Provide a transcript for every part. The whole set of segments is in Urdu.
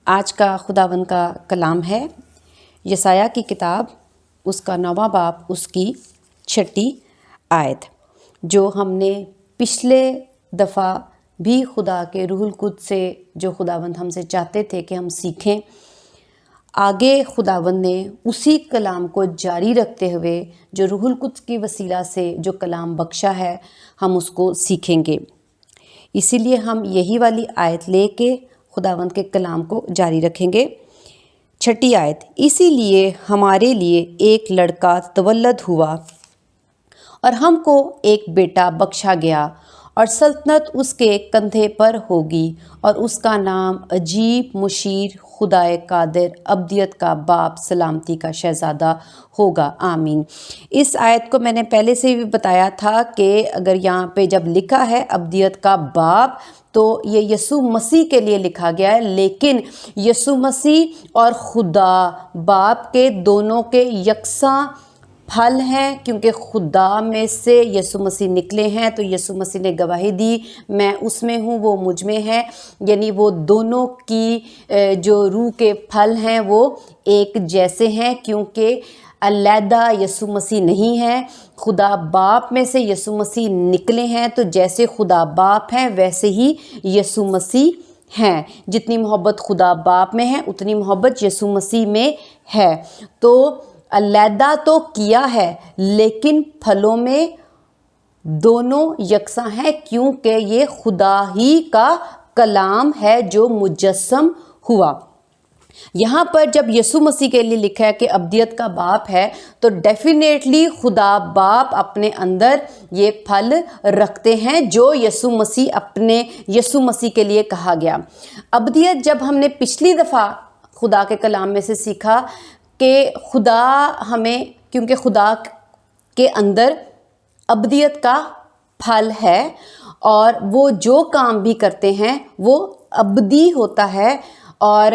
آج کا خداوند کا کلام ہے یسایہ کی کتاب، اس کا 9واں باب، اس کی 6 آیت، جو ہم نے پچھلے دفعہ بھی خدا کے روح القدس سے جو خداوند ہم سے چاہتے تھے کہ ہم سیکھیں، آگے خداوند نے اسی کلام کو جاری رکھتے ہوئے جو روح القدس کی وسیلہ سے جو کلام بخشا ہے ہم اس کو سیکھیں گے۔ اسی لیے ہم یہی والی آیت لے کے خداوند کے کلام کو جاری رکھیں گے۔ 6 آیت، اسی لیے ہمارے لیے ایک لڑکا تولد ہوا اور ہم کو ایک بیٹا بخشا گیا، اور سلطنت اس کے کندھے پر ہوگی، اور اس کا نام عجیب، مشیر، خدائے قادر، ابدیت کا باپ، سلامتی کا شہزادہ ہوگا۔ آمین۔ اس آیت کو میں نے پہلے سے بھی بتایا تھا کہ اگر یہاں پہ جب لکھا ہے ابدیت کا باپ تو یہ یسوع مسیح کے لیے لکھا گیا ہے، لیکن یسوع مسیح اور خدا باپ کے دونوں کے یکساں پھل ہیں، کیونکہ خدا میں سے یسوع مسیح نکلے ہیں، تو یسوع مسیح نے گواہی دی میں اس میں ہوں، وہ مجھ میں ہے، یعنی وہ دونوں کی جو روح کے پھل ہیں وہ ایک جیسے ہیں، کیونکہ علیحدہ یسوع مسیح نہیں ہے، خدا باپ میں سے یسوع مسیح نکلے ہیں، تو جیسے خدا باپ ہیں ویسے ہی یسوع مسیح ہیں۔ جتنی محبت خدا باپ میں ہے اتنی محبت یسوع مسیح میں ہے۔ تو علیحدہ تو کیا ہے لیکن پھلوں میں دونوں یکساں ہیں، کیونکہ یہ خدا ہی کا کلام ہے جو مجسم ہوا۔ یہاں پر جب یسوع مسیح کے لیے لکھا ہے کہ ابدیت کا باپ ہے، تو ڈیفینیٹلی خدا باپ اپنے اندر یہ پھل رکھتے ہیں جو یسوع مسیح کے لیے کہا گیا۔ ابدیت جب ہم نے پچھلی دفعہ خدا کے کلام میں سے سیکھا کہ خدا ہمیں، کیونکہ خدا کے اندر ابدیت کا پھل ہے اور وہ جو کام بھی کرتے ہیں وہ ابدی ہوتا ہے، اور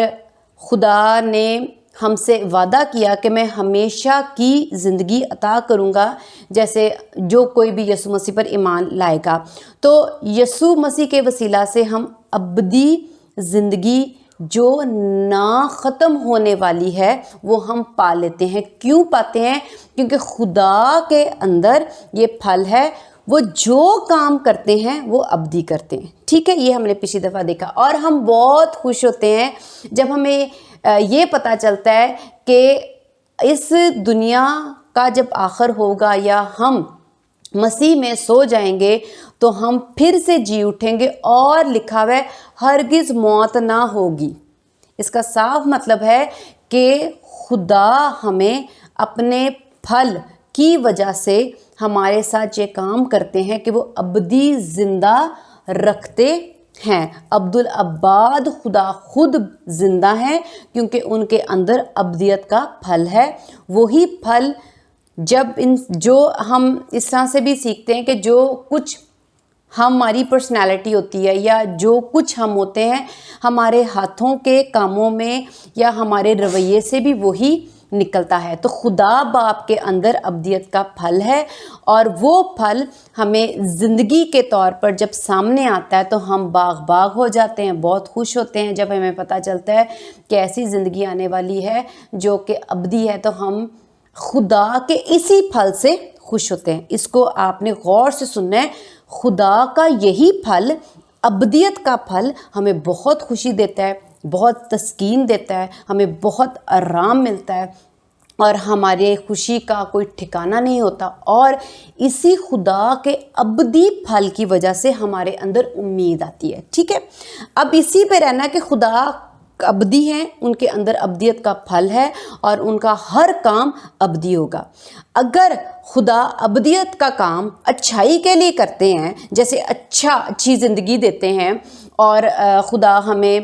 خدا نے ہم سے وعدہ کیا کہ میں ہمیشہ کی زندگی عطا کروں گا جیسے جو کوئی بھی یسوع مسیح پر ایمان لائے گا۔ تو یسوع مسیح کے وسیلہ سے ہم ابدی زندگی جو نا ختم ہونے والی ہے وہ ہم پا لیتے ہیں۔ کیوں پاتے ہیں؟ کیونکہ خدا کے اندر یہ پھل ہے، وہ جو کام کرتے ہیں وہ ابدی کرتے ہیں۔ ٹھیک ہے، یہ ہم نے پچھلی دفعہ دیکھا، اور ہم بہت خوش ہوتے ہیں جب ہمیں یہ پتہ چلتا ہے کہ اس دنیا کا جب آخر ہوگا یا ہم مسیح میں سو جائیں گے تو ہم پھر سے جی اٹھیں گے، اور لکھا ہوا ہے ہرگز موت نہ ہوگی۔ اس کا صاف مطلب ہے کہ خدا ہمیں اپنے پھل کی وجہ سے ہمارے ساتھ یہ کام کرتے ہیں کہ وہ ابدی زندہ رکھتے ہیں۔ عبدالآباد خدا خود زندہ ہیں، کیونکہ ان کے اندر ابدیت کا پھل ہے۔ وہی پھل جو ہم اس طرح سے بھی سیکھتے ہیں کہ جو کچھ ہماری پرسنالٹی ہوتی ہے یا جو کچھ ہم ہوتے ہیں ہمارے ہاتھوں کے کاموں میں یا ہمارے رویے سے بھی وہی نکلتا ہے۔ تو خدا باپ کے اندر ابدیت کا پھل ہے، اور وہ پھل ہمیں زندگی کے طور پر جب سامنے آتا ہے تو ہم باغ ہو جاتے ہیں، بہت خوش ہوتے ہیں جب ہمیں پتہ چلتا ہے کہ ایسی زندگی آنے والی ہے جو کہ ابدی ہے، تو ہم خدا کے اسی پھل سے خوش ہوتے ہیں۔ اس کو آپ نے غور سے سننا ہے، خدا کا یہی پھل، ابدیت کا پھل، ہمیں بہت خوشی دیتا ہے، بہت تسکین دیتا ہے، ہمیں بہت آرام ملتا ہے، اور ہمارے خوشی کا کوئی ٹھکانہ نہیں ہوتا، اور اسی خدا کے ابدی پھل کی وجہ سے ہمارے اندر امید آتی ہے۔ ٹھیک ہے، اب اسی پہ رہنا کہ خدا ابدی ہیں، ان کے اندر ابدیت کا پھل ہے، اور ان کا ہر کام ابدی ہوگا۔ اگر خدا ابدیت کا کام اچھائی کے لیے کرتے ہیں، جیسے اچھی زندگی دیتے ہیں، اور خدا ہمیں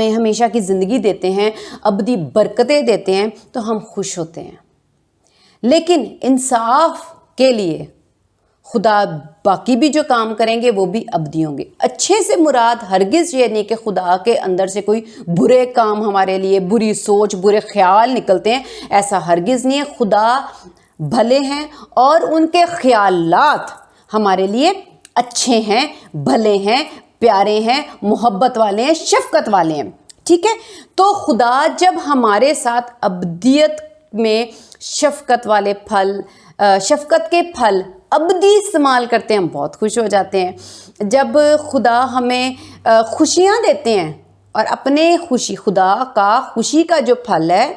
ہمیشہ کی زندگی دیتے ہیں، ابدی برکتیں دیتے ہیں، تو ہم خوش ہوتے ہیں۔ لیکن انصاف کے لیے خدا باقی بھی جو کام کریں گے وہ بھی ابدی ہوں گے۔ اچھے سے مراد ہرگز یہ نہیں کہ خدا کے اندر سے کوئی برے کام ہمارے لیے، بری سوچ، برے خیال نکلتے ہیں، ایسا ہرگز نہیں ہے۔ خدا بھلے ہیں اور ان کے خیالات ہمارے لیے اچھے ہیں، بھلے ہیں، پیارے ہیں، محبت والے ہیں، شفقت والے ہیں۔ ٹھیک ہے. تو خدا جب ہمارے ساتھ ابدیت میں شفقت والے پھل، شفقت کے پھل ابدی استعمال کرتے ہیں، ہم بہت خوش ہو جاتے ہیں. جب خدا ہمیں خوشیاں دیتے ہیں اور اپنے خدا کا خوشی کا جو پھل ہے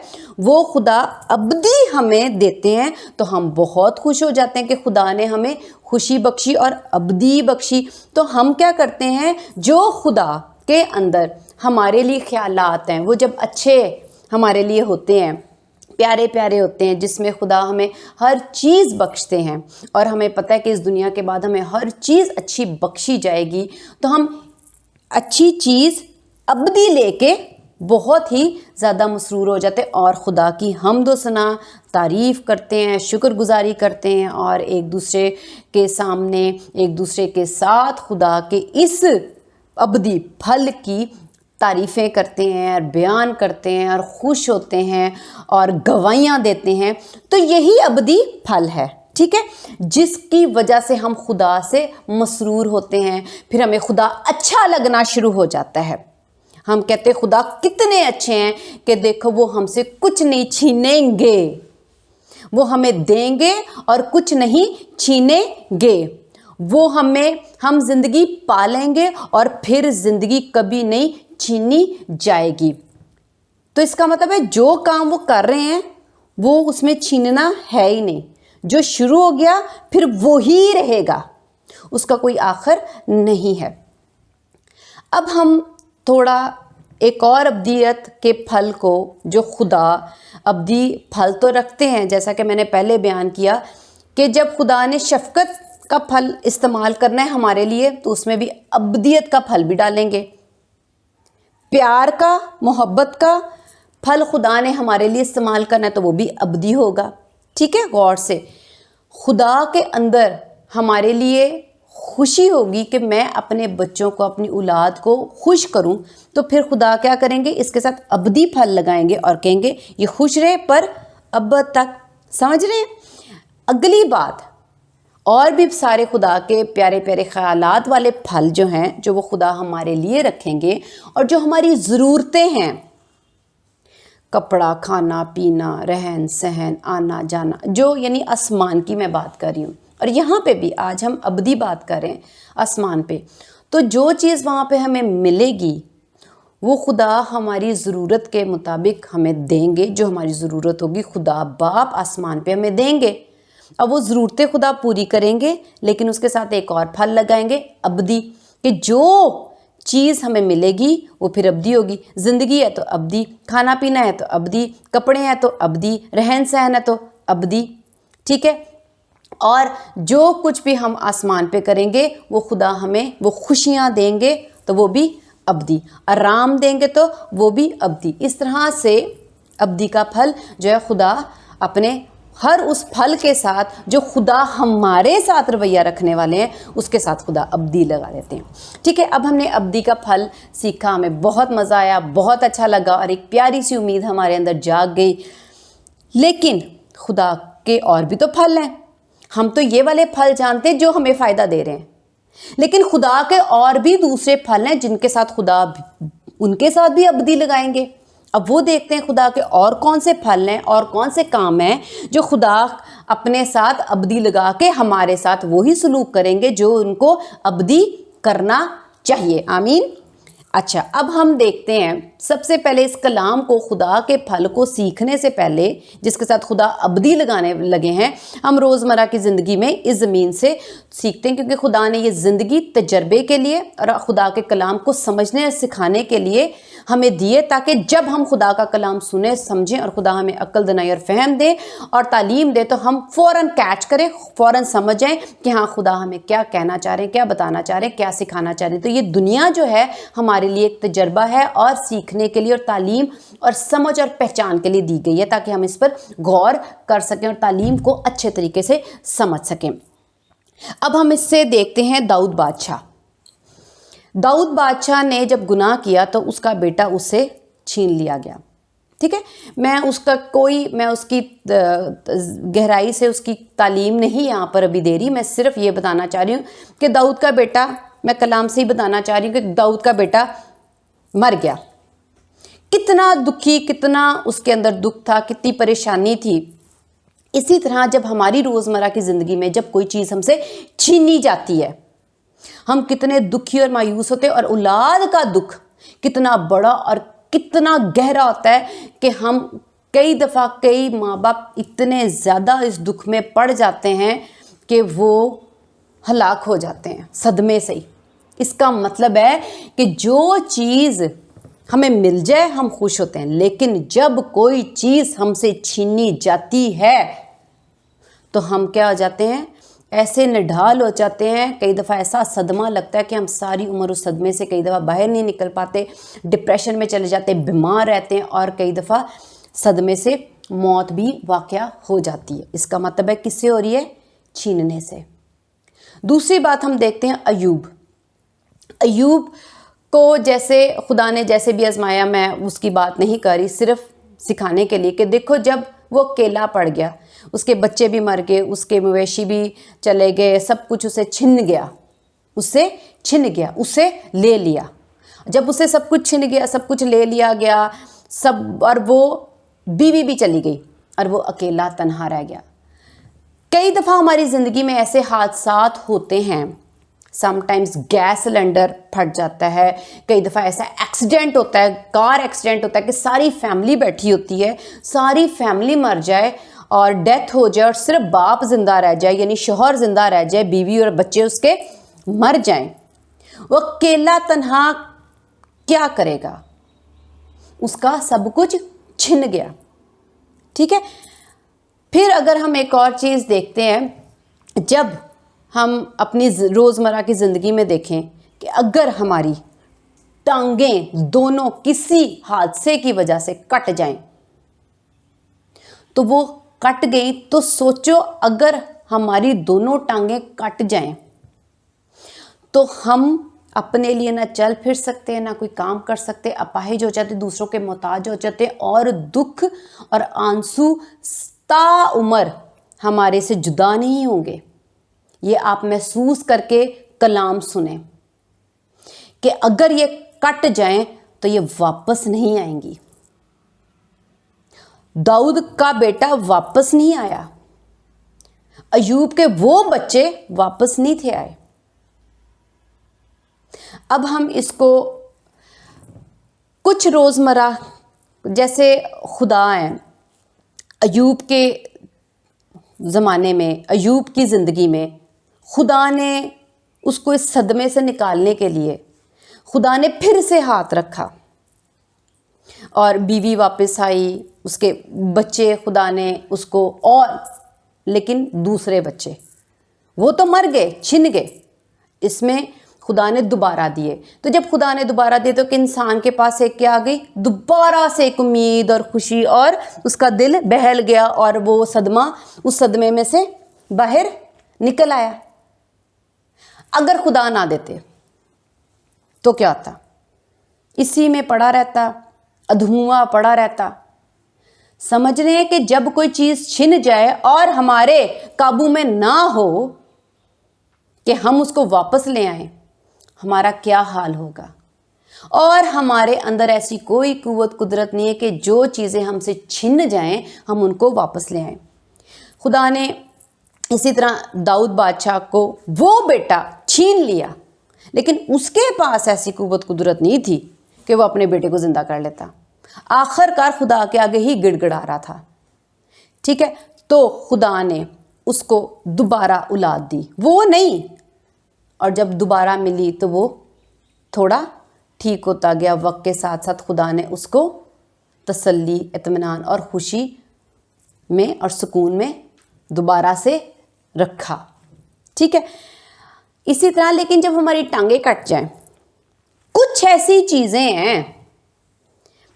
وہ خدا ابدی ہمیں دیتے ہیں تو ہم بہت خوش ہو جاتے ہیں کہ خدا نے ہمیں خوشی بخشی اور ابدی بخشی. تو ہم کیا کرتے ہیں، جو خدا کے اندر ہمارے لیے خیالات ہیں وہ جب اچھے ہمارے لیے ہوتے ہیں، پیارے پیارے ہوتے ہیں، جس میں خدا ہمیں ہر چیز بخشتے ہیں اور ہمیں پتہ ہے کہ اس دنیا کے بعد ہمیں ہر چیز اچھی بخشی جائے گی، تو ہم اچھی چیز ابدی لے کے بہت ہی زیادہ مسرور ہو جاتے ہیں اور خدا کی حمد و ثنا تعریف کرتے ہیں، شکر گزاری کرتے ہیں اور ایک دوسرے کے سامنے ایک دوسرے کے ساتھ خدا کے اس ابدی پھل کی تعریفیں کرتے ہیں اور بیان کرتے ہیں اور خوش ہوتے ہیں اور گواہیاں دیتے ہیں. تو یہی ابدی پھل ہے، ٹھیک ہے، جس کی وجہ سے ہم خدا سے مسرور ہوتے ہیں. پھر ہمیں خدا اچھا لگنا شروع ہو جاتا ہے. ہم کہتے ہیں خدا کتنے اچھے ہیں کہ دیکھو وہ ہم سے کچھ نہیں چھینیں گے، وہ ہمیں دیں گے اور کچھ نہیں چھینیں گے. وہ ہم زندگی پالیں گے اور پھر زندگی کبھی نہیں چھینی جائے گی. تو اس کا مطلب ہے جو کام وہ کر رہے ہیں وہ اس میں چھیننا ہے ہی نہیں. جو شروع ہو گیا پھر وہی رہے گا، اس کا کوئی آخر نہیں ہے. اب ہم تھوڑا ایک اور ابدیت کے پھل کو، جو خدا ابدی پھل تو رکھتے ہیں جیسا کہ میں نے پہلے بیان کیا کہ جب خدا نے شفقت کا پھل استعمال کرنا ہے ہمارے لیے تو اس میں بھی ابدیت کا پھل بھی ڈالیں گے. پیار کا، محبت کا پھل خدا نے ہمارے لیے استعمال کرنا ہے تو وہ بھی ابدی ہوگا. ٹھیک ہے، غور سے خدا کے اندر ہمارے لیے خوشی ہوگی کہ میں اپنے بچوں کو، اپنی اولاد کو خوش کروں، تو پھر خدا کیا کریں گے، اس کے ساتھ ابدی پھل لگائیں گے اور کہیں گے یہ خوش رہے پر ابد تک. سمجھ رہے ہیں؟ اگلی بات، اور بھی سارے خدا کے پیارے پیارے خیالات والے پھل جو ہیں جو وہ خدا ہمارے لیے رکھیں گے اور جو ہماری ضرورتیں ہیں، کپڑا، کھانا پینا، رہن سہن، آنا جانا، جو یعنی آسمان کی میں بات کر رہی ہوں، اور یہاں پہ بھی آج ہم ابدی بات کریں آسمان پہ، تو جو چیز وہاں پہ ہمیں ملے گی وہ خدا ہماری ضرورت کے مطابق ہمیں دیں گے. جو ہماری ضرورت ہوگی خدا باپ آسمان پہ ہمیں دیں گے. اب وہ ضرورتیں خدا پوری کریں گے لیکن اس کے ساتھ ایک اور پھل لگائیں گے ابدی، کہ جو چیز ہمیں ملے گی وہ پھر ابدی ہوگی. زندگی ہے تو ابدی، کھانا پینا ہے تو ابدی، کپڑے ہیں تو ابدی، رہن سہن ہے تو ابدی. ٹھیک ہے، اور جو کچھ بھی ہم آسمان پہ کریں گے وہ خدا ہمیں وہ خوشیاں دیں گے تو وہ بھی ابدی، آرام دیں گے تو وہ بھی ابدی. اس طرح سے ابدی کا پھل جو ہے خدا اپنے ہر اس پھل کے ساتھ جو خدا ہمارے ساتھ رویہ رکھنے والے ہیں اس کے ساتھ خدا ابدی لگا دیتے ہیں. ٹھیک ہے، اب ہم نے ابدی کا پھل سیکھا، ہمیں بہت مزہ آیا، بہت اچھا لگا اور ایک پیاری سی امید ہمارے اندر جاگ گئی. لیکن خدا کے اور بھی تو پھل ہیں. ہم تو یہ والے پھل جانتے ہیں جو ہمیں فائدہ دے رہے ہیں، لیکن خدا کے اور بھی دوسرے پھل ہیں جن کے ساتھ خدا ان کے ساتھ بھی ابدی لگائیں گے. اب وہ دیکھتے ہیں خدا کے اور کون سے پھل ہیں اور کون سے کام ہیں جو خدا اپنے ساتھ ابدی لگا کے ہمارے ساتھ وہی سلوک کریں گے جو ان کو ابدی کرنا چاہیے. آمین. اچھا، اب ہم دیکھتے ہیں سب سے پہلے اس کلام کو، خدا کے پھل کو سیکھنے سے پہلے جس کے ساتھ خدا ابدی لگانے لگے ہیں، ہم روزمرہ کی زندگی میں اس زمین سے سیکھتے ہیں، کیونکہ خدا نے یہ زندگی تجربے کے لیے اور خدا کے کلام کو سمجھنے اور سکھانے کے لیے ہمیں دیے، تاکہ جب ہم خدا کا کلام سنیں، سمجھیں اور خدا ہمیں عقل دانائی اور فہم دے اور تعلیم دے تو ہم فوراً کیچ کریں، فوراً سمجھ جائیں کہ ہاں خدا ہمیں کیا کہنا چاہ رہے ہیں، کیا بتانا چاہ رہے ہیں، کیا سکھانا چاہ رہے ہیں. تو یہ دنیا جو ہے ہمارے لیے ایک تجربہ ہے اور سیکھنے کے لیے اور تعلیم اور سمجھ اور پہچان کے لیے دی گئی ہے، تاکہ ہم اس پر غور کر سکیں اور تعلیم کو اچھے طریقے سے سمجھ سکیں. اب ہم اس سے دیکھتے ہیں داؤد بادشاہ. داؤد بادشاہ نے جب گناہ کیا تو اس کا بیٹا اس سے چھین لیا گیا. ٹھیک ہے، میں اس کی گہرائی سے اس کی تعلیم نہیں یہاں پر ابھی دے رہی، میں صرف یہ بتانا چاہ رہی ہوں کہ داؤد کا بیٹا، میں کلام سے ہی بتانا چاہ رہی ہوں کہ داؤد کا بیٹا مر گیا. کتنا دکھی، کتنا اس کے اندر دکھ تھا، کتنی پریشانی تھی۔ اسی طرح جب ہماری روزمرہ کی زندگی میں جب کوئی چیز ہم سے چھینی جاتی ہے، ہم کتنے دکھی اور مایوس ہوتے ہیں، اور اولاد کا دکھ کتنا بڑا اور کتنا گہرا ہوتا ہے کہ ہم کئی دفعہ کئی ماں باپ اتنے زیادہ اس دکھ میں پڑ جاتے ہیں کہ وہ ہلاک ہو جاتے ہیں صدمے سے ہی۔ اس کا مطلب ہے کہ جو چیز ہمیں مل جائے ہم خوش ہوتے ہیں، لیکن جب کوئی چیز ہم سے چھینی جاتی ہے تو ہم کیا ہو جاتے ہیں؟ ایسے نڈھال ہو جاتے ہیں، کئی دفعہ ایسا صدمہ لگتا ہے کہ ہم ساری عمر اس صدمے سے کئی دفعہ باہر نہیں نکل پاتے، ڈپریشن میں چلے جاتے ہیں، بیمار رہتے ہیں، اور کئی دفعہ صدمے سے موت بھی واقع ہو جاتی ہے۔ اس کا مطلب ہے کس سے ہو رہی ہے؟ چھیننے سے۔ دوسری بات ہم دیکھتے ہیں ایوب کو جیسے خدا نے جیسے بھی آزمایا، میں اس کی بات نہیں کر رہی، صرف سکھانے کے لیے کہ دیکھو جب وہ اکیلا پڑ گیا، اس کے بچے بھی مر گئے، اس کے مویشی بھی چلے گئے، سب کچھ اسے چھن گیا، اسے لے لیا۔ جب اسے سب کچھ چھن گیا، سب کچھ لے لیا گیا، اور وہ بیوی بھی چلی گئی اور وہ اکیلا تنہا رہ گیا۔ کئی دفعہ ہماری زندگی میں ایسے حادثات ہوتے ہیں، سم ٹائمز گیس سلنڈر پھٹ جاتا ہے، کئی دفعہ ایسا ایکسیڈنٹ ہوتا ہے، کار ایکسیڈنٹ ہوتا ہے کہ ساری فیملی بیٹھی ہوتی ہے، ساری فیملی مر جائے اور ڈیتھ ہو جائے، اور صرف باپ زندہ رہ جائے، یعنی شوہر زندہ رہ جائے، بیوی اور بچے اس کے مر جائیں۔ وہ اکیلا تنہا کیا کرے گا؟ اس کا سب کچھ چھن گیا، ٹھیک ہے۔ پھر اگر ہم ایک اور چیز دیکھتے ہیں، جب ہم اپنی روزمرہ کی زندگی میں دیکھیں کہ اگر ہماری ٹانگیں دونوں کسی حادثے کی وجہ سے کٹ جائیں، تو وہ کٹ گئی تو سوچو اگر ہماری دونوں ٹانگیں کٹ جائیں تو ہم اپنے لیے نہ چل پھر سکتے ہیں، نہ کوئی کام کر سکتے، اپاہج ہو جاتے، دوسروں کے محتاج ہو جاتے، اور دکھ اور آنسو تا عمر ہمارے سے جدا نہیں ہوں گے۔ یہ آپ محسوس کر کے کلام سنیں کہ اگر یہ کٹ جائیں تو یہ واپس نہیں آئیں گی۔ داؤد کا بیٹا واپس نہیں آیا، ایوب کے وہ بچے واپس نہیں تھے آئے۔ اب ہم اس کو کچھ روزمرہ جیسے خدا ہیں، ایوب کے زمانے میں، ایوب کی زندگی میں خدا نے اس کو اس صدمے سے نکالنے کے لیے خدا نے پھر سے ہاتھ رکھا، اور بیوی واپس آئی، اس کے بچے خدا نے اس کو، اور لیکن دوسرے بچے وہ تو مر گئے، چھن گئے، اس میں خدا نے دوبارہ دیے۔ تو جب خدا نے دوبارہ دیے تو کہ انسان کے پاس ایک کیا آ گئی؟ دوبارہ سے ایک امید اور خوشی، اور اس کا دل بہل گیا، اور وہ صدمہ اس صدمے میں سے باہر نکل آیا۔ اگر خدا نہ دیتے تو کیا ہوتا؟ اسی میں پڑا رہتا، ادھواں پڑا رہتا۔ سمجھ رہے ہیں کہ جب کوئی چیز چھن جائے اور ہمارے قابو میں نہ ہو کہ ہم اس کو واپس لے آئیں، ہمارا کیا حال ہوگا؟ اور ہمارے اندر ایسی کوئی قوت قدرت نہیں ہے کہ جو چیزیں ہم سے چھن جائیں ہم ان کو واپس لے آئیں۔ خدا نے اسی طرح داؤد بادشاہ کو وہ بیٹا چھین لیا، لیکن اس کے پاس ایسی قوت قدرت نہیں تھی کہ وہ اپنے بیٹے کو زندہ کر لیتا۔ آخر کار خدا کے آگے ہی گڑ گڑا رہا تھا، ٹھیک ہے۔ تو خدا نے اس کو دوبارہ اولاد دی، وہ نہیں، اور جب دوبارہ ملی تو وہ تھوڑا ٹھیک ہوتا گیا وقت کے ساتھ ساتھ۔ خدا نے اس کو تسلی، اطمینان اور خوشی میں اور سکون میں دوبارہ سے رکھا، ٹھیک ہے۔ اسی طرح لیکن جب ہماری ٹانگیں کٹ جائیں، کچھ ایسی چیزیں ہیں،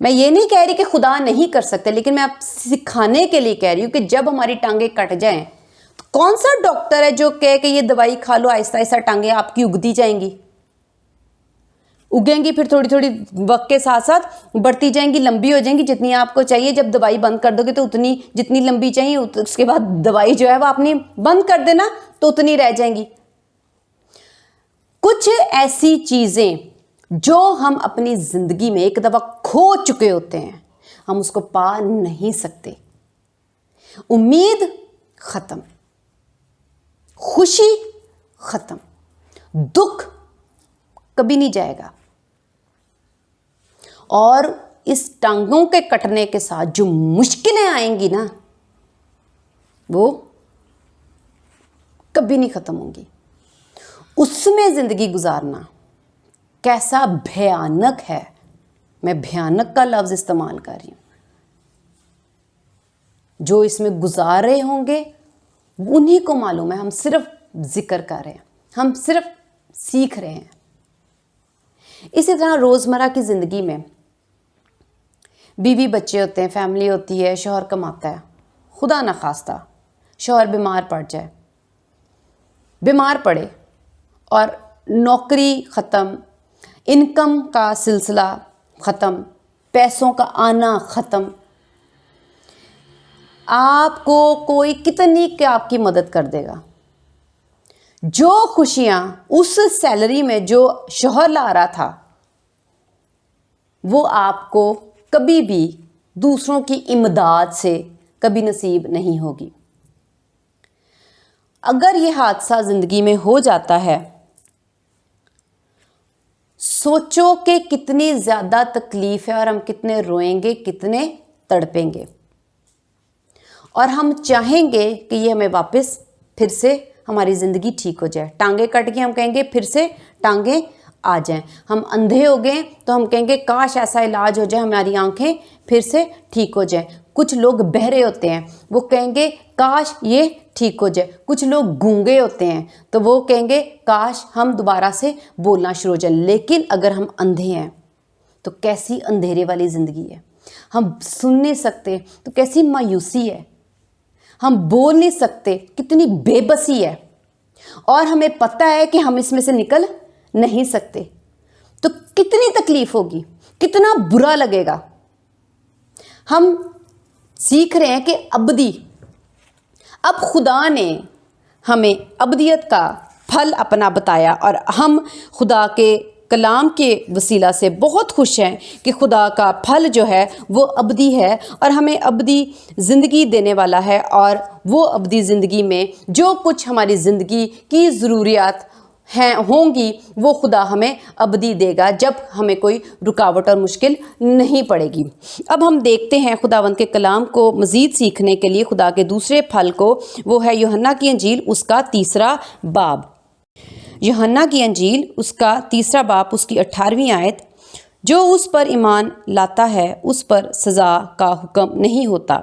میں یہ نہیں کہہ رہی کہ خدا نہیں کر سکتے، لیکن میں آپ سکھانے کے لیے کہہ رہی ہوں کہ جب ہماری ٹانگیں کٹ جائیں تو کون سا ڈاکٹر ہے جو کہے کہ یہ دوائی کھا لو، آہستہ آہستہ ٹانگیں آپ کی اگتی جائیں گی، اگیں گی، پھر تھوڑی تھوڑی وقت کے ساتھ ساتھ بڑھتی جائیں گی، لمبی ہو جائیں گی جتنی آپ کو چاہیے۔ جب دوائی بند کر دو گے تو اتنی جتنی لمبی چاہیے، اس کے بعد دوائی جو ہے وہ آپ نے بند کر دینا تو اتنی رہ جائیں گی۔ کچھ ایسی چیزیں جو ہم اپنی زندگی میں ایک دفعہ کھو چکے ہوتے ہیں ہم اس کو پا نہیں سکتے. امید ختم، خوشی ختم، دکھ کبھی نہیں جائے گا. اور اس ٹانگوں کے کٹنے کے ساتھ جو مشکلیں آئیں گی نا وہ کبھی نہیں ختم ہوں گی. اس میں زندگی گزارنا کیسا بھیانک ہے. میں بھیانک کا لفظ استعمال کر رہی ہوں. جو اس میں گزار رہے ہوں گے انہی کو معلوم ہے. ہم صرف ذکر کر رہے ہیں، ہم صرف سیکھ رہے ہیں. اسی طرح روزمرہ کی زندگی میں بیوی بچے ہوتے ہیں، فیملی ہوتی ہے، شوہر کماتا ہے. خدا نخواستہ شوہر بیمار پڑ جائے، بیمار پڑے اور نوکری ختم، انکم کا سلسلہ ختم، پیسوں کا آنا ختم. آپ کو کوئی کتنی کہ آپ کی مدد کر دے گا. جو خوشیاں اس سیلری میں جو شوہر لا رہا تھا وہ آپ کو کبھی بھی دوسروں کی امداد سے کبھی نصیب نہیں ہوگی. اگر یہ حادثہ زندگی میں ہو جاتا ہے سوچو کہ کتنی زیادہ تکلیف ہے اور ہم کتنے روئیں گے، کتنے تڑپیں گے. اور ہم چاہیں گے کہ یہ ہمیں واپس پھر سے ہماری زندگی ٹھیک ہو جائے. ٹانگیں کٹ گئی ہم کہیں گے پھر سے ٹانگیں آ جائیں. ہم اندھے ہو گئے تو ہم کہیں گے کاش ایسا علاج ہو جائے ہماری آنکھیں پھر سے ٹھیک ہو جائیں. کچھ لوگ بہرے ہوتے ہیں وہ کہیں گے کاش یہ ٹھیک ہو جائے. کچھ لوگ گونگے ہوتے ہیں تو وہ کہیں گے کاش ہم دوبارہ سے بولنا شروع ہو جائیں. لیکن اگر ہم اندھے ہیں تو کیسی اندھیرے والی زندگی ہے. ہم سن نہیں سکتے تو کیسی مایوسی ہے. ہم بول نہیں سکتے کتنی بے بسی ہے. اور ہمیں پتہ ہے کہ ہم اس میں سے نکل نہیں سکتے تو کتنی تکلیف ہوگی، کتنا برا لگے گا. ہم سیکھ رہے ہیں کہ اب خدا نے ہمیں ابدیت کا پھل اپنا بتایا اور ہم خدا کے کلام کے وسیلہ سے بہت خوش ہیں کہ خدا کا پھل جو ہے وہ ابدی ہے اور ہمیں ابدی زندگی دینے والا ہے. اور وہ ابدی زندگی میں جو کچھ ہماری زندگی کی ضروریات ہوں گی وہ خدا ہمیں ابدی دے گا جب ہمیں کوئی رکاوٹ اور مشکل نہیں پڑے گی. اب ہم دیکھتے ہیں خداوند کے کلام کو مزید سیکھنے کے لیے خدا کے دوسرے پھل کو. وہ ہے یوحنا کی انجیل اس کا 3 باب. یوحنا کی انجیل اس کا 3 باب اس کی 18ویں آیت. جو اس پر ایمان لاتا ہے اس پر سزا کا حکم نہیں ہوتا،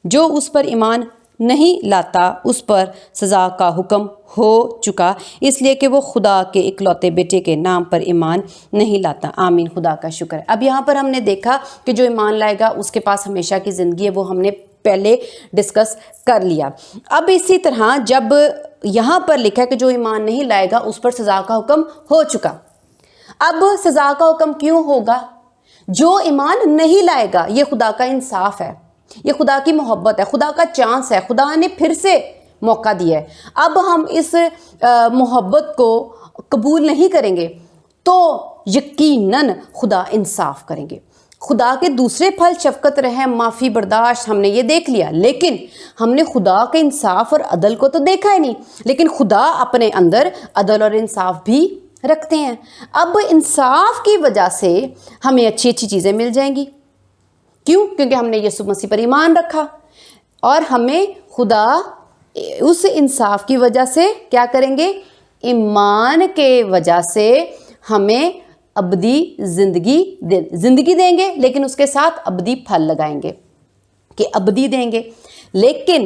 جو اس پر ایمان نہیں لاتا اس پر سزا کا حکم ہو چکا اس لیے کہ وہ خدا کے اکلوتے بیٹے کے نام پر ایمان نہیں لاتا. آمین. خدا کا شکر ہے. اب یہاں پر ہم نے دیکھا کہ جو ایمان لائے گا اس کے پاس ہمیشہ کی زندگی ہے، وہ ہم نے پہلے ڈسکس کر لیا. اب اسی طرح جب یہاں پر لکھا ہے کہ جو ایمان نہیں لائے گا اس پر سزا کا حکم ہو چکا. اب سزا کا حکم کیوں ہوگا؟ جو ایمان نہیں لائے گا، یہ خدا کا انصاف ہے، یہ خدا کی محبت ہے، خدا کا چانس ہے. خدا نے پھر سے موقع دیا ہے. اب ہم اس محبت کو قبول نہیں کریں گے تو یقیناً خدا انصاف کریں گے. خدا کے دوسرے پھل شفقت، رحم، معافی، برداشت ہم نے یہ دیکھ لیا، لیکن ہم نے خدا کے انصاف اور عدل کو تو دیکھا ہی نہیں. لیکن خدا اپنے اندر عدل اور انصاف بھی رکھتے ہیں. اب انصاف کی وجہ سے ہمیں اچھی اچھی چیزیں مل جائیں گی. کیوں؟ کیونکہ ہم نے یسوع مسیح پر ایمان رکھا اور ہمیں خدا اس انصاف کی وجہ سے کیا کریں گے؟ ایمان کے وجہ سے ہمیں ابدی زندگی دیں گے، لیکن اس کے ساتھ ابدی پھل لگائیں گے کہ ابدی دیں گے. لیکن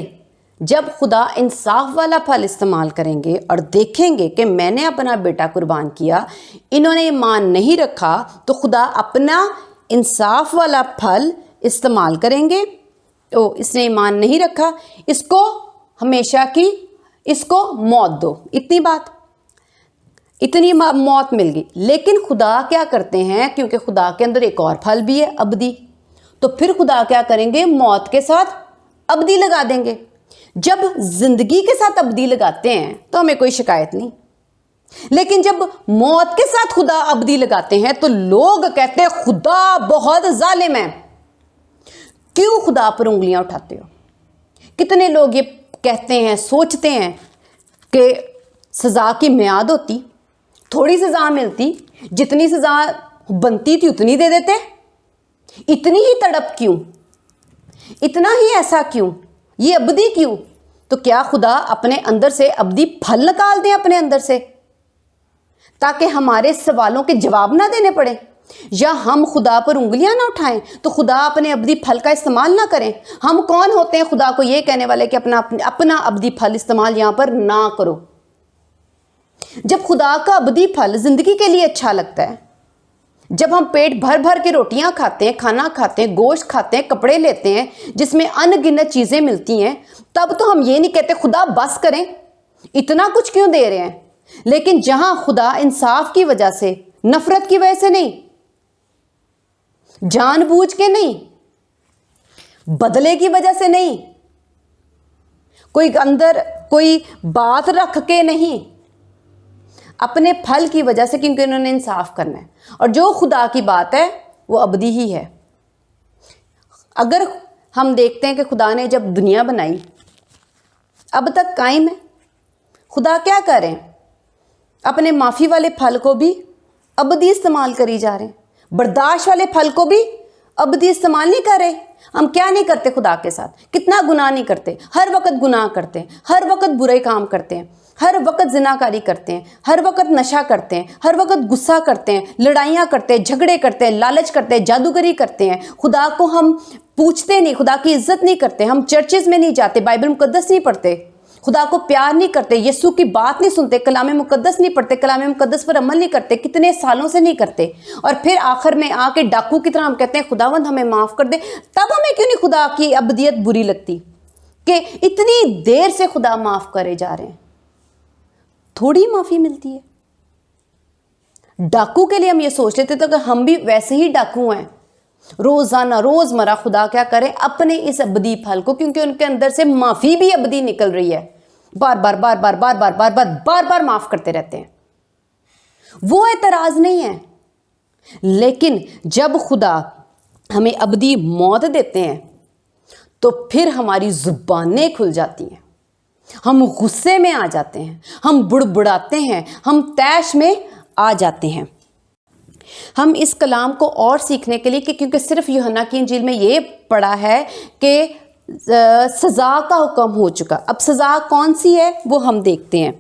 جب خدا انصاف والا پھل استعمال کریں گے اور دیکھیں گے کہ میں نے اپنا بیٹا قربان کیا، انہوں نے ایمان نہیں رکھا، تو خدا اپنا انصاف والا پھل استعمال کریں گے. اس نے ایمان نہیں رکھا، اس کو ہمیشہ کی اس کو موت دو. اتنی موت مل گئی. لیکن خدا کیا کرتے ہیں؟ کیونکہ خدا کے اندر ایک اور پھل بھی ہے، ابدی. تو پھر خدا کیا کریں گے؟ موت کے ساتھ ابدی لگا دیں گے. جب زندگی کے ساتھ ابدی لگاتے ہیں تو ہمیں کوئی شکایت نہیں. لیکن جب موت کے ساتھ خدا ابدی لگاتے ہیں تو لوگ کہتے ہیں خدا بہت ظالم ہے. کیوں خدا پر انگلیاں اٹھاتے ہو؟ کتنے لوگ یہ کہتے ہیں، سوچتے ہیں کہ سزا کی میعاد ہوتی، تھوڑی سزا ملتی، جتنی سزا بنتی تھی اتنی دے دیتے. اتنی ہی تڑپ کیوں؟ اتنا ہی ایسا کیوں؟ یہ ابدی کیوں؟ تو کیا خدا اپنے اندر سے ابدی پھل نکال دیں اپنے اندر سے تاکہ ہمارے سوالوں کے جواب نہ دینے پڑے؟ یا ہم خدا پر انگلیاں نہ اٹھائیں تو خدا اپنے ابدی پھل کا استعمال نہ کریں؟ ہم کون ہوتے ہیں خدا کو یہ کہنے والے کہ اپنا ابدی پھل استعمال یہاں پر نہ کرو؟ جب خدا کا ابدی پھل زندگی کے لیے اچھا لگتا ہے، جب ہم پیٹ بھر بھر کے روٹیاں کھاتے ہیں، کھانا کھاتے ہیں، گوشت کھاتے ہیں، کپڑے لیتے ہیں جس میں ان گنت چیزیں ملتی ہیں، تب تو ہم یہ نہیں کہتے خدا بس کریں، اتنا کچھ کیوں دے رہے ہیں؟ لیکن جہاں خدا انصاف کی وجہ سے، نفرت کی وجہ سے نہیں، جان بوجھ کے نہیں، بدلے کی وجہ سے نہیں، کوئی اندر کوئی بات رکھ کے نہیں، اپنے پھل کی وجہ سے، کیونکہ انہوں نے انصاف کرنا ہے. اور جو خدا کی بات ہے وہ ابدی ہی ہے. اگر ہم دیکھتے ہیں کہ خدا نے جب دنیا بنائی اب تک قائم ہے، خدا کیا کر رہے ہیں؟ اپنے معافی والے پھل کو بھی ابدی استعمال کری جا رہے ہیں، برداشت والے پھل کو بھی ابدی استعمال نہیں کر رہے. ہم کیا نہیں کرتے خدا کے ساتھ؟ کتنا گناہ نہیں کرتے، ہر وقت گناہ کرتے ہیں، ہر وقت برے کام کرتے ہیں، ہر وقت زناکاری کرتے ہیں، ہر وقت نشہ کرتے ہیں، ہر وقت غصہ کرتے ہیں، لڑائیاں کرتے ہیں، جھگڑے کرتے ہیں، لالچ کرتے ہیں، جادوگری کرتے ہیں. خدا کو ہم پوچھتے نہیں، خدا کی عزت نہیں کرتے، ہم چرچز میں نہیں جاتے، بائبل مقدس نہیں پڑھتے، خدا کو پیار نہیں کرتے، یسوع کی بات نہیں سنتے، کلام مقدس نہیں پڑھتے، کلام مقدس پر عمل نہیں کرتے، کتنے سالوں سے نہیں کرتے، اور پھر آخر میں آ کے ڈاکو کی طرح ہم کہتے ہیں خداوند ہمیں معاف کر دے. تب ہمیں کیوں نہیں خدا کی ابدیت بری لگتی کہ اتنی دیر سے خدا معاف کرے جا رہے ہیں؟ تھوڑی معافی ملتی ہے. ڈاکو کے لیے ہم یہ سوچ لیتے تھے کہ ہم بھی ویسے ہی ڈاکو ہیں، روزانہ روزمرہ خدا کیا کرے اپنے اس ابدی پھل کو، کیونکہ ان کے اندر سے معافی بھی ابدی نکل رہی ہے، بار بار بار بار بار بار بار بار بار بار معاف کرتے رہتے ہیں. وہ اعتراض نہیں ہے. لیکن جب خدا ہمیں ابدی موت دیتے ہیں تو پھر ہماری زبانیں کھل جاتی ہیں، ہم غصے میں آ جاتے ہیں، ہم بڑبڑاتے ہیں، ہم طیش میں آ جاتے ہیں. ہم اس کلام کو اور سیکھنے کے لیے کہ کیونکہ صرف یوحنا کی انجیل میں یہ پڑھا ہے کہ سزا کا حکم ہو چکا، اب سزا کون سی ہے وہ ہم دیکھتے ہیں.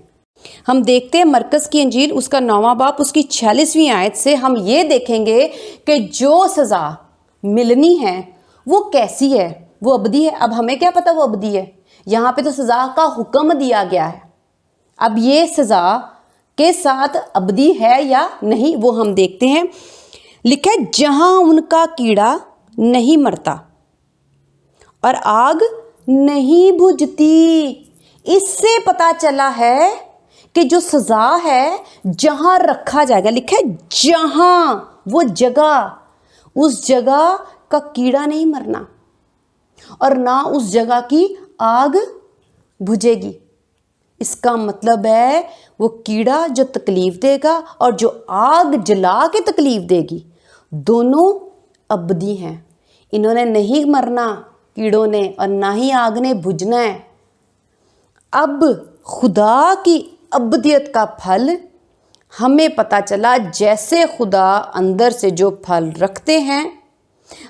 ہم دیکھتے ہیں مرکز کی انجیل اس کا 9واں باب اس کی 46ویں آیت سے ہم یہ دیکھیں گے کہ جو سزا ملنی ہے وہ کیسی ہے، وہ ابدی ہے. اب ہمیں کیا پتا وہ ابدی ہے؟ یہاں پہ تو سزا کا حکم دیا گیا ہے. اب یہ سزا کے ساتھ ابدی ہے یا نہیں وہ ہم دیکھتے ہیں. لکھا ہے جہاں ان کا کیڑا نہیں مرتا اور آگ نہیں بجھتی. اس سے پتا چلا ہے کہ جو سزا ہے جہاں رکھا جائے گا، لکھا ہے جہاں، وہ جگہ، اس جگہ کا کیڑا نہیں مرنا اور نہ اس جگہ کی آگ بجھے گی. اس کا مطلب ہے وہ کیڑا جو تکلیف دے گا اور جو آگ جلا کے تکلیف دے گی دونوں ابدی ہیں. انہوں نے نہیں مرنا کیڑوں نے اور نہ ہی آگ نے بجھنا ہے. اب خدا کی ابدیت کا پھل ہمیں پتہ چلا، جیسے خدا اندر سے جو پھل رکھتے ہیں.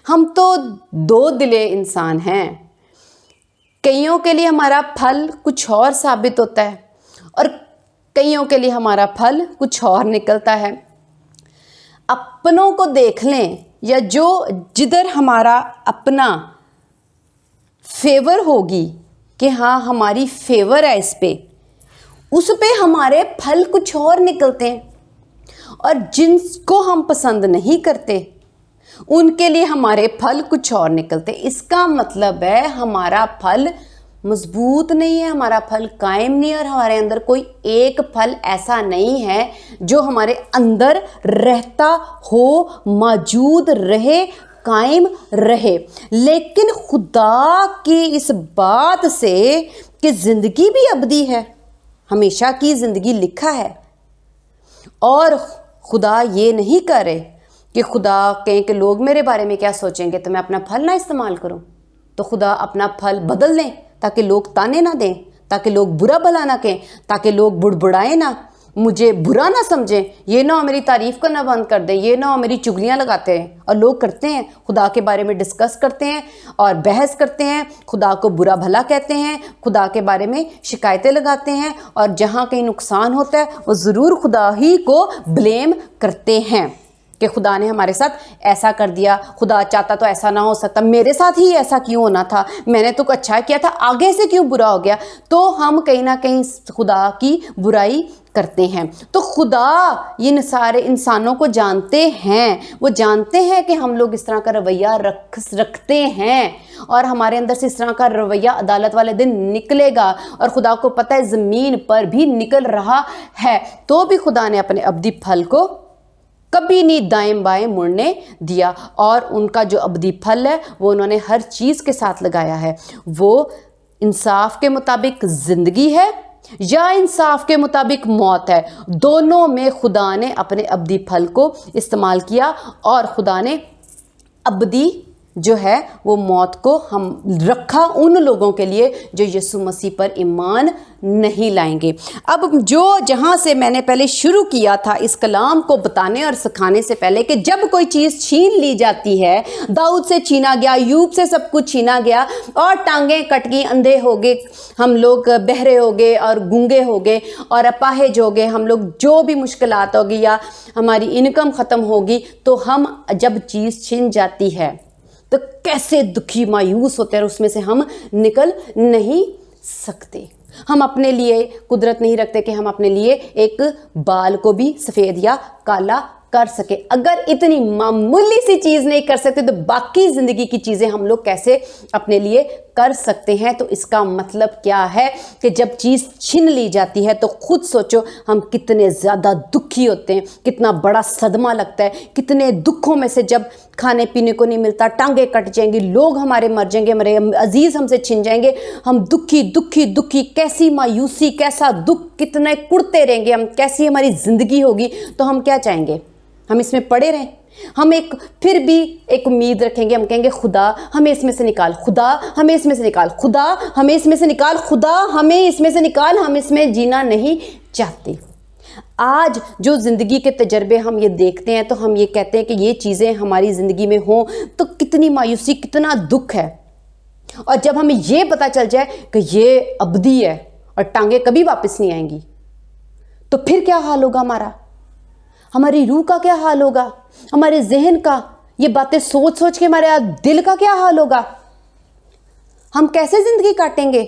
ہم تو دو دلے انسان ہیں، کئیوں کے لیے ہمارا پھل کچھ اور ثابت ہوتا ہے اور کئیوں کے لیے ہمارا پھل کچھ اور نکلتا ہے. اپنوں کو دیکھ لیں یا جدھر ہمارا اپنا فیور ہوگی کہ ہاں ہماری فیور ہے اس پہ ہمارے پھل کچھ اور نکلتے ہیں، اور جن کو ہم پسند نہیں کرتے ان کے لیے ہمارے پھل کچھ اور نکلتے. اس کا مطلب ہے ہمارا پھل مضبوط نہیں ہے، ہمارا پھل قائم نہیں ہے، اور ہمارے اندر کوئی ایک پھل ایسا نہیں ہے جو ہمارے اندر رہتا ہو، موجود رہے، قائم رہے. لیکن خدا کی اس بات سے کہ زندگی بھی ابدی ہے، ہمیشہ کی زندگی لکھا ہے اور خدا یہ نہیں کر رہے کہ خدا کہیں کہ لوگ میرے بارے میں کیا سوچیں گے تو میں اپنا پھل نہ استعمال کروں، تو خدا اپنا پھل بدل دیں تاکہ لوگ تانے نہ دیں، تاکہ لوگ برا بھلا نہ کہیں، تاکہ لوگ بڑبڑائیں نہ، مجھے برا نہ سمجھیں، یہ نہ ہو میری تعریف کرنا بند کر دیں، یہ نہ ہو میری چگلیاں لگاتے ہیں۔ اور لوگ کرتے ہیں، خدا کے بارے میں ڈسکس کرتے ہیں اور بحث کرتے ہیں، خدا کو برا بھلا کہتے ہیں، خدا کے بارے میں شکایتیں لگاتے ہیں، اور جہاں کہیں نقصان ہوتا ہے وہ ضرور خدا ہی کو بلیم کرتے ہیں کہ خدا نے ہمارے ساتھ ایسا کر دیا، خدا چاہتا تو ایسا نہ ہو سکتا، میرے ساتھ ہی ایسا کیوں ہونا تھا، میں نے تو اچھا کیا تھا، آگے سے کیوں برا ہو گیا۔ تو ہم کہیں نہ کہیں خدا کی برائی کرتے ہیں۔ تو خدا ان سارے انسانوں کو جانتے ہیں، وہ جانتے ہیں کہ ہم لوگ اس طرح کا رویہ رکھتے ہیں، اور ہمارے اندر سے اس طرح کا رویہ عدالت والے دن نکلے گا، اور خدا کو پتہ ہے زمین پر بھی نکل رہا ہے، تو بھی خدا نے اپنے ابدی پھل کو کبھی نہیں دائیں بائیں مڑنے دیا، اور ان کا جو ابدی پھل ہے وہ انہوں نے ہر چیز کے ساتھ لگایا ہے۔ وہ انصاف کے مطابق زندگی ہے یا انصاف کے مطابق موت ہے، دونوں میں خدا نے اپنے ابدی پھل کو استعمال کیا، اور خدا نے ابدی جو ہے وہ موت کو ہم رکھا ان لوگوں کے لیے جو یسوع مسیح پر ایمان نہیں لائیں گے۔ اب جہاں سے میں نے پہلے شروع کیا تھا اس کلام کو بتانے اور سکھانے سے پہلے کہ جب کوئی چیز چھین لی جاتی ہے، داؤد سے چھینا گیا، ایوب سے سب کچھ چھینا گیا، اور ٹانگیں کٹ گئی، اندھے ہو گئے ہم لوگ، بہرے ہو گئے اور گونگے ہو گئے اور اپاہج ہو گئے ہم لوگ، جو بھی مشکلات ہوگی یا ہماری انکم ختم ہوگی، تو ہم جب چیز چھن جاتی ہے تو کیسے دکھی مایوس ہوتے ہیں، اور اس میں سے ہم نکل نہیں سکتے۔ ہم اپنے لیے قدرت نہیں رکھتے کہ ہم اپنے لیے ایک بال کو بھی سفید یا کالا کر سکے۔ اگر اتنی معمولی سی چیز نہیں کر سکتے تو باقی زندگی کی چیزیں ہم لوگ کیسے اپنے لیے کر سکتے ہیں؟ تو اس کا مطلب کیا ہے کہ جب چیز چھن لی جاتی ہے تو خود سوچو ہم کتنے زیادہ دکھی ہوتے ہیں، کتنا بڑا صدمہ لگتا ہے، کتنے دکھوں میں سے جب کھانے پینے کو نہیں ملتا، ٹانگیں کٹ جائیں گی، لوگ ہمارے مر جائیں گے، ہمارے عزیز ہم سے چھن جائیں گے، ہم دکھی دکھی دکھی، کیسی مایوسی، کیسا دکھ، کتنے کڑتے رہیں گے ہم، کیسی ہماری زندگی ہوگی۔ تو ہم کیا چاہیں گے؟ ہم اس میں پڑے رہیں؟ ہم پھر بھی ایک امید رکھیں گے، ہم کہیں گے خدا ہمیں اس میں سے نکال، خدا ہمیں اس میں سے نکال، خدا ہمیں اس میں سے نکال، خدا ہمیں اس میں سے نکال، ہم اس میں جینا نہیں چاہتے۔ آج جو زندگی کے تجربے ہم یہ دیکھتے ہیں تو ہم یہ کہتے ہیں کہ یہ چیزیں ہماری زندگی میں ہوں تو کتنی مایوسی، کتنا دکھ ہے، اور جب ہمیں یہ پتہ چل جائے کہ یہ ابدی ہے اور ٹانگیں کبھی واپس نہیں آئیں گی، تو پھر کیا حال ہوگا ہمارا؟ ہماری روح کا کیا حال ہوگا؟ ہمارے ذہن کا، یہ باتیں سوچ سوچ کے ہمارے دل کا کیا حال ہوگا؟ ہم کیسے زندگی کاٹیں گے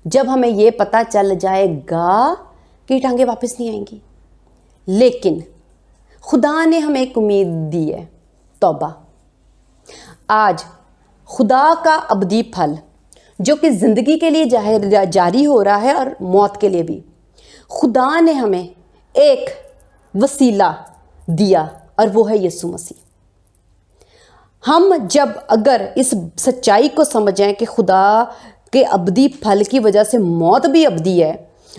جب ہمیں یہ پتہ چل جائے گا کہ ٹانگیں واپس نہیں آئیں گی؟ لیکن خدا نے ہمیں ایک امید دی ہے، توبہ۔ آج خدا کا ابدی پھل جو کہ زندگی کے لیے جاری ہو رہا ہے اور موت کے لیے بھی، خدا نے ہمیں ایک وسیلہ دیا، اور وہ ہے یسوع مسیح۔ ہم جب اگر اس سچائی کو سمجھیں کہ خدا کے ابدی پھل کی وجہ سے موت بھی ابدی ہے،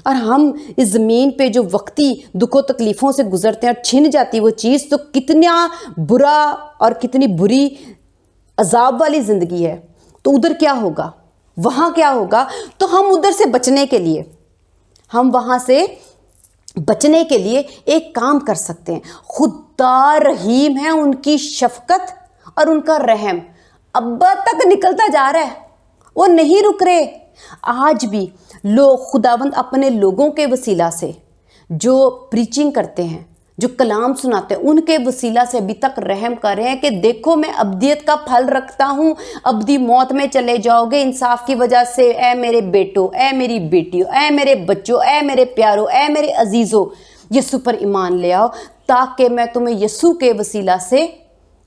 اور ہم اس زمین پہ جو وقتی دکھ و تکلیفوں سے گزرتے ہیں اور چھن جاتی وہ چیز، تو کتنا برا اور کتنی بری عذاب والی زندگی ہے، تو ادھر کیا ہوگا، وہاں کیا ہوگا؟ تو ہم ادھر سے بچنے کے لیے، ہم وہاں سے بچنے کے لیے ایک کام کر سکتے ہیں۔ خدا رحیم ہے، ان کی شفقت اور ان کا رحم اب تک نکلتا جا رہا ہے، وہ نہیں رک رہے۔ آج بھی لوگ خداوند اپنے لوگوں کے وسیلہ سے جو پریچنگ کرتے ہیں، جو کلام سناتے ہیں، ان کے وسیلہ سے ابھی تک رحم کر رہے ہیں کہ دیکھو میں ابدیت کا پھل رکھتا ہوں، ابدی موت میں چلے جاؤ گے انصاف کی وجہ سے، اے میرے بیٹو، اے میری بیٹیوں، اے میرے بچوں، اے میرے پیاروں، اے میرے عزیزوں، یسوع پر ایمان لے آؤ تاکہ میں تمہیں یسوع کے وسیلہ سے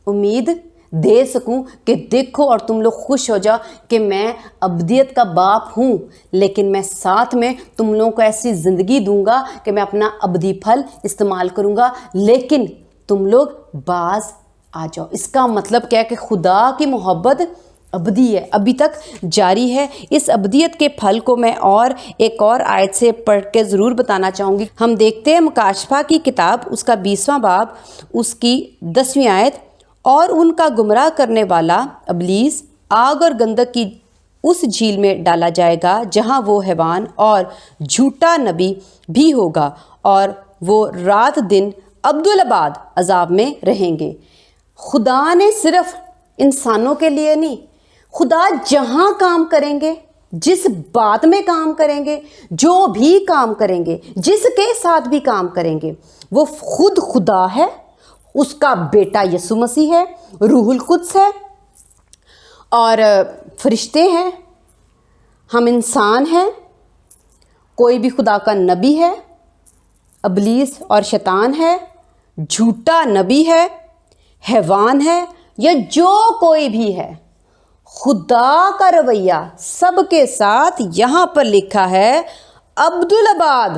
امید دے سکوں کہ دیکھو اور تم لوگ خوش ہو جاؤ کہ میں ابدیت کا باپ ہوں، لیکن میں ساتھ میں تم لوگوں کو ایسی زندگی دوں گا کہ میں اپنا ابدی پھل استعمال کروں گا، لیکن تم لوگ باز آ جاؤ۔ اس کا مطلب کیا ہے کہ خدا کی محبت ابدی ہے، ابھی تک جاری ہے۔ اس ابدیت کے پھل کو میں ایک اور آیت سے پڑھ کے ضرور بتانا چاہوں گی۔ ہم دیکھتے ہیں مکاشفہ کی کتاب، اس کا 20واں باب، اس کی 10ویں آیت، اور ان کا گمراہ کرنے والا ابلیس آگ اور گندک کی اس جھیل میں ڈالا جائے گا جہاں وہ حیوان اور جھوٹا نبی بھی ہوگا، اور وہ رات دن ابدالآباد عذاب میں رہیں گے۔ خدا نے صرف انسانوں کے لیے نہیں، خدا جہاں کام کریں گے، جس بات میں کام کریں گے، جو بھی کام کریں گے، جس کے ساتھ بھی کام کریں گے، وہ خود خدا ہے، اس کا بیٹا یسوع مسیح ہے، روح القدس ہے، اور فرشتے ہیں، ہم انسان ہیں، کوئی بھی خدا کا نبی ہے، ابلیس اور شیطان ہے، جھوٹا نبی ہے، حیوان ہے، یا جو کوئی بھی ہے، خدا کا رویہ سب کے ساتھ یہاں پر لکھا ہے عبدالآباد۔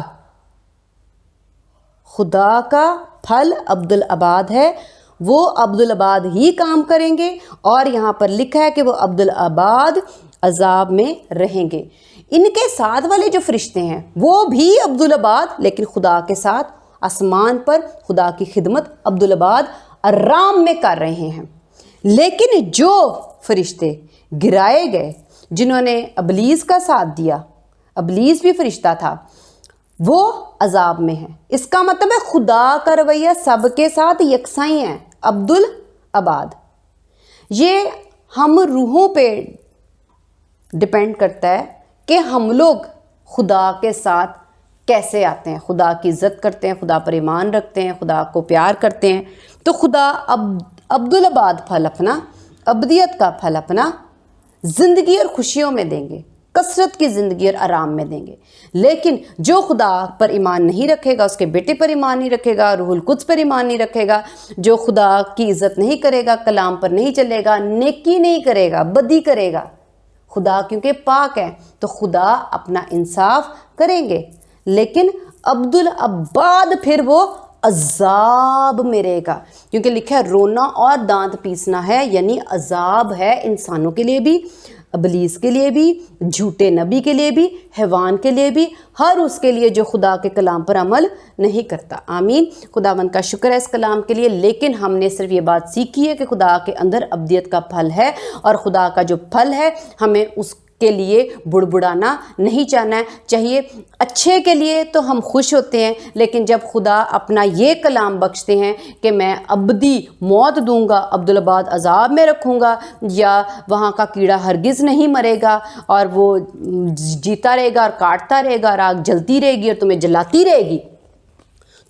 خدا کا پھل عبدالآباد ہے، وہ عبدالآباد ہی کام کریں گے، اور یہاں پر لکھا ہے کہ وہ عبدالآباد عذاب میں رہیں گے۔ ان کے ساتھ والے جو فرشتے ہیں وہ بھی عبدالآباد، لیکن خدا کے ساتھ آسمان پر خدا کی خدمت عبدالآباد آرام میں کر رہے ہیں۔ لیکن جو فرشتے گرائے گئے، جنہوں نے ابلیس کا ساتھ دیا، ابلیس بھی فرشتہ تھا، وہ عذاب میں ہیں۔ اس کا مطلب ہے خدا کا رویہ سب کے ساتھ یکساں ہی ہے، عبدالآباد۔ یہ ہم روحوں پہ ڈپینڈ کرتا ہے کہ ہم لوگ خدا کے ساتھ کیسے آتے ہیں، خدا کی عزت کرتے ہیں، خدا پر ایمان رکھتے ہیں، خدا کو پیار کرتے ہیں، تو خدا عبدالآباد پھل اپنا، ابدیت کا پھل اپنا زندگی اور خوشیوں میں دیں گے، کثرت کی زندگی اور آرام میں دیں گے۔ لیکن جو خدا پر ایمان نہیں رکھے گا، اس کے بیٹے پر ایمان نہیں رکھے گا، روح القدس پر ایمان نہیں رکھے گا، جو خدا کی عزت نہیں کرے گا، کلام پر نہیں چلے گا، نیکی نہیں کرے گا، بدی کرے گا، خدا کیونکہ پاک ہے تو خدا اپنا انصاف کریں گے۔ لیکن عبدالآباد پھر وہ عذاب میں رہے گا، کیونکہ لکھا ہے رونا اور دانت پیسنا ہے، یعنی عذاب ہے انسانوں کے لیے بھی، ابلیس کے لیے بھی، جھوٹے نبی کے لیے بھی، حیوان کے لیے بھی، ہر اس کے لیے جو خدا کے کلام پر عمل نہیں کرتا۔ آمین۔ خداوند کا شکر ہے اس کلام کے لیے۔ لیکن ہم نے صرف یہ بات سیکھی ہے کہ خدا کے اندر ابدیت کا پھل ہے، اور خدا کا جو پھل ہے ہمیں اس کے لیے بڑبڑانا نہیں چاہیے۔ اچھے کے لیے تو ہم خوش ہوتے ہیں، لیکن جب خدا اپنا یہ کلام بخشتے ہیں کہ میں ابدی موت دوں گا، عبدالآباد عذاب میں رکھوں گا، یا وہاں کا کیڑا ہرگز نہیں مرے گا اور وہ جیتا رہے گا اور کاٹتا رہے گا اور آگ جلتی رہے گی اور تمہیں جلاتی رہے گی،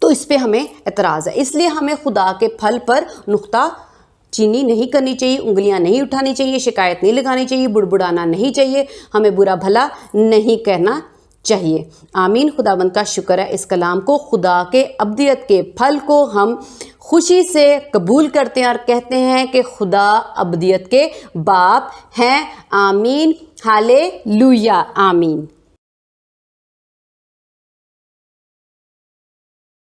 تو اس پہ ہمیں اعتراض ہے۔ اس لیے ہمیں خدا کے پھل پر نقطہ چینی نہیں کرنی چاہیے، انگلیاں نہیں اٹھانی چاہیے، شکایت نہیں لگانی چاہیے، بڑبڑانا نہیں چاہیے، ہمیں برا بھلا نہیں کہنا چاہیے۔ آمین۔ خداوند کا شکر ہے اس کلام کو، خدا کے ابدیت کے پھل کو ہم خوشی سے قبول کرتے ہیں اور کہتے ہیں کہ خدا ابدیت کے باپ ہیں۔ آمین۔ ہالے لویا۔ آمین۔